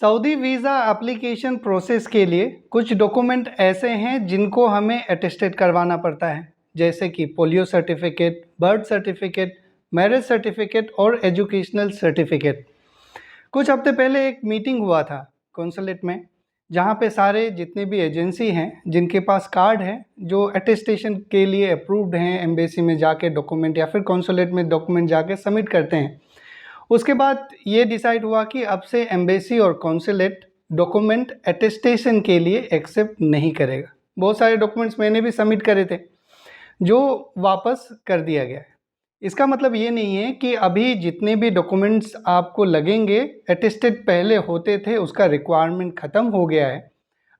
Saudi visa application process के लिए कुछ डॉक्यूमेंट ऐसे हैं जिनको हमें अटेस्टेड करवाना पड़ता है, जैसे कि polio certificate, birth certificate, marriage certificate और एजुकेशनल सर्टिफिकेट। कुछ हफ्ते पहले एक मीटिंग हुआ था कौंसलेट में, जहाँ पे सारे जितने भी एजेंसी हैं जिनके पास कार्ड है, जो अटेस्टेशन के लिए अप्रूव्ड हैं, एम्बेसी में जाके डॉक्यूमेंट या फिर कौंसलेट में डॉक्यूमेंट जाके सबमिट करते हैं। उसके बाद ये डिसाइड हुआ कि अब से एम्बेसी और कौंसलेट डॉक्यूमेंट अटेस्टेशन के लिए एक्सेप्ट नहीं करेगा। बहुत सारे डॉक्यूमेंट्स मैंने भी सबमिट करे थे जो वापस कर दिया गया है। इसका मतलब ये नहीं है कि अभी जितने भी डॉक्यूमेंट्स आपको लगेंगे अटेस्टेड पहले होते थे उसका रिक्वायरमेंट ख़त्म हो गया है।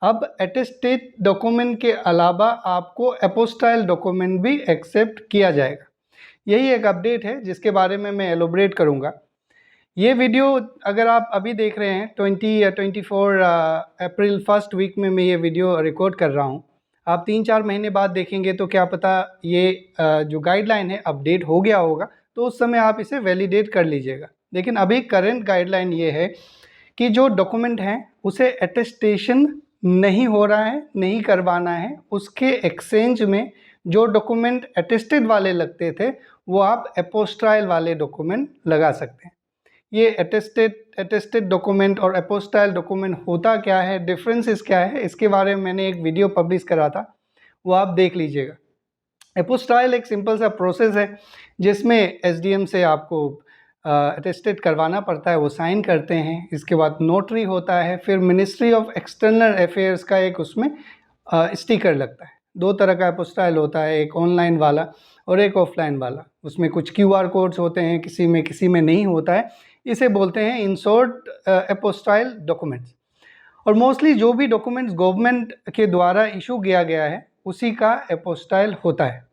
अब अटेस्टेड डॉक्यूमेंट के अलावा आपको अपोस्टाइल डॉक्यूमेंट भी एक्सेप्ट किया जाएगा। यही एक अपडेट है जिसके बारे में मैं एलोबरेट करूँगा। ये वीडियो अगर आप अभी देख रहे हैं 24 अप्रैल फर्स्ट वीक में मैं ये वीडियो रिकॉर्ड कर रहा हूँ। आप 3-4 महीने बाद देखेंगे तो क्या पता ये जो गाइडलाइन है अपडेट हो गया होगा, तो उस समय आप इसे वैलिडेट कर लीजिएगा। लेकिन अभी करंट गाइडलाइन ये है कि जो डॉक्यूमेंट हैं उसे अटेस्टेशन नहीं हो रहा है, नहीं करवाना है। उसके एक्सचेंज में जो डॉक्यूमेंट अटेस्टेड वाले लगते थे वो आप अपोस्टाइल वाले डॉक्यूमेंट लगा सकते हैं। ये अटेस्टेड डॉक्यूमेंट और अपोस्टाइल डॉक्यूमेंट होता क्या है, डिफरेंसेस क्या है, इसके बारे में मैंने एक वीडियो पब्लिश करा था, वो आप देख लीजिएगा। अपोस्टाइल एक सिंपल सा प्रोसेस है जिसमें एसडीएम से आपको अटेस्टेड करवाना पड़ता है, वो साइन करते हैं। इसके बाद नोटरी होता है, फिर मिनिस्ट्री ऑफ एक्सटर्नल अफेयर्स का एक उसमें स्टिकर लगता है। दो तरह का अपोस्टाइल होता है, एक ऑनलाइन वाला और एक ऑफलाइन वाला। उसमें कुछ क्यूआर कोड्स होते हैं, किसी में नहीं होता है। इसे बोलते हैं इन शॉर्ट अपोस्टाइल डॉक्यूमेंट्स। और मोस्टली जो भी डॉक्यूमेंट्स गवर्नमेंट के द्वारा इशू किया गया है उसी का अपोस्टाइल होता है।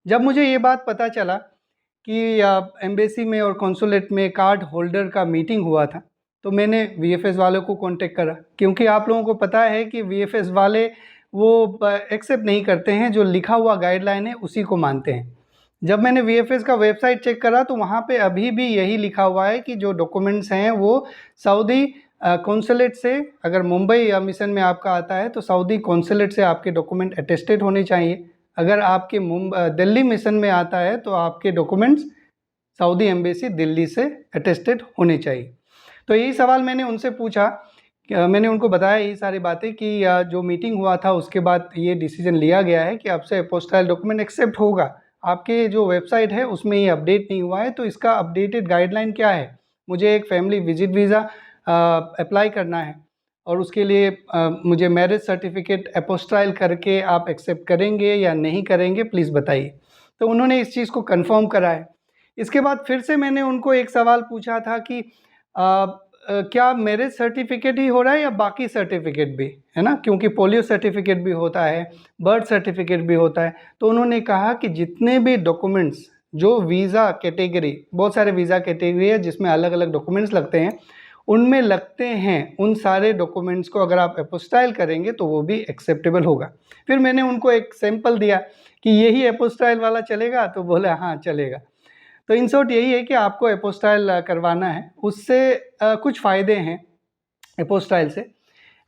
जब मुझे ये बात पता चला कि एम्बेसी में और कॉन्सुलेट में कार्ड होल्डर का मीटिंग हुआ था, तो मैंने वीएफएस वालों को कांटेक्ट करा, क्योंकि आप लोगों को पता है कि वीएफएस वाले वो एक्सेप्ट नहीं करते हैं, जो लिखा हुआ गाइडलाइन है उसी को मानते हैं। जब मैंने वीएफएस का वेबसाइट चेक करा तो वहाँ पे अभी भी यही लिखा हुआ है कि जो डॉक्यूमेंट्स हैं वो सऊदी कौंसलेट से, अगर मुंबई या मिशन में आपका आता है तो सऊदी कौंसलेट से आपके डॉक्यूमेंट अटेस्टेड होने चाहिए। अगर आपके दिल्ली मिशन में आता है तो आपके डॉक्यूमेंट्स सऊदी एम्बेसी दिल्ली से अटेस्टेड होने चाहिए। तो यही सवाल मैंने उनसे पूछा, मैंने उनको बताया यही सारी बातें कि जो मीटिंग हुआ था उसके बाद ये डिसीजन लिया गया है कि अब से अपोस्टाइल डॉक्यूमेंट एक्सेप्ट होगा। आपके जो वेबसाइट है उसमें ये अपडेट नहीं हुआ है, तो इसका अपडेटेड गाइडलाइन क्या है। मुझे एक फैमिली विजिट वीज़ा अप्लाई करना है और उसके लिए मुझे मैरिज सर्टिफिकेट अपोस्टाइल करके आप एक्सेप्ट करेंगे या नहीं करेंगे, प्लीज़ बताइए। तो उन्होंने इस चीज़ को कंफर्म करा है। इसके बाद फिर से मैंने उनको एक सवाल पूछा था कि क्या मैरिज सर्टिफिकेट ही हो रहा है या बाकी सर्टिफिकेट भी है ना, क्योंकि पोलियो सर्टिफिकेट भी होता है, बर्थ सर्टिफिकेट भी होता है। तो उन्होंने कहा कि जितने भी डॉक्यूमेंट्स जो वीज़ा कैटेगरी, बहुत सारे वीज़ा कैटेगरी है जिसमें अलग अलग डॉक्यूमेंट्स लगते हैं, उनमें लगते हैं उन सारे डॉक्यूमेंट्स को अगर आप अपोस्टाइल करेंगे तो वो भी एक्सेप्टेबल होगा। फिर मैंने उनको एक सैंपल दिया कि यही अपोस्टाइल वाला चलेगा, तो बोले हाँ चलेगा। तो इन शॉर्ट यही है कि आपको अपोस्टाइल करवाना है। उससे कुछ फ़ायदे हैं अपोस्टाइल से।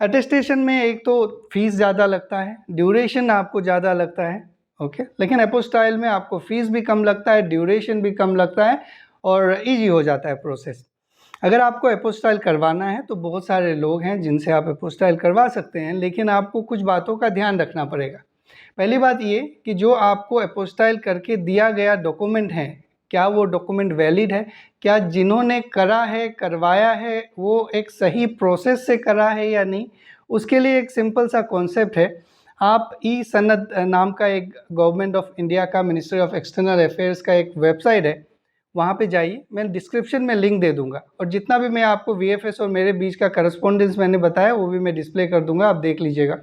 अटेस्टेशन में एक तो फ़ीस ज़्यादा लगता है, ड्यूरेशन आपको ज़्यादा लगता है, ओके। लेकिन अपोस्टाइल में आपको फ़ीस भी कम लगता है, ड्यूरेशन भी कम लगता है और ईजी हो जाता है प्रोसेस। अगर आपको अपोस्टाइल करवाना है तो बहुत सारे लोग हैं जिनसे आप अपोस्टाइल करवा सकते हैं, लेकिन आपको कुछ बातों का ध्यान रखना पड़ेगा। पहली बात ये कि जो आपको अपोस्टाइल करके दिया गया डॉक्यूमेंट है, क्या वो डॉक्यूमेंट वैलिड है, क्या जिन्होंने करा है, करवाया है, वो एक सही प्रोसेस से करा है या नहीं। उसके लिए एक सिंपल सा कॉन्सेप्ट है। आप ई सनद नाम का एक गवर्नमेंट ऑफ इंडिया का मिनिस्ट्री ऑफ एक्सटर्नल अफेयर्स का एक वेबसाइट है, वहाँ पे जाइए, मैं डिस्क्रिप्शन में लिंक दे दूंगा। और जितना भी मैं आपको वीएफएस और मेरे बीच का करस्पॉन्डेंस मैंने बताया वो भी मैं डिस्प्ले कर दूंगा, आप देख लीजिएगा।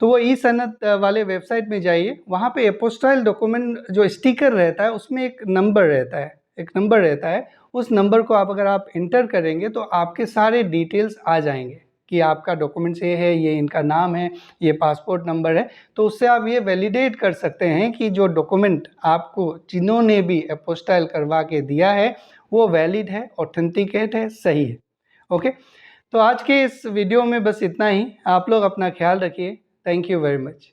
तो वो ई सनद वाले वेबसाइट में जाइए, वहाँ पे अपोस्टाइल डॉक्यूमेंट जो स्टिकर रहता है उसमें एक नंबर रहता है। उस नंबर को अगर आप इंटर करेंगे तो आपके सारे डिटेल्स आ जाएंगे कि आपका डॉक्यूमेंट्स ये है, ये इनका नाम है, ये पासपोर्ट नंबर है। तो उससे आप ये वैलिडेट कर सकते हैं कि जो डॉक्यूमेंट आपको जिन्होंने भी अपोस्टाइल करवा के दिया है वो वैलिड है, ऑथेंटिकेट है, सही है, ओके। तो आज के इस वीडियो में बस इतना ही। आप लोग अपना ख्याल रखिए। Thank you very much.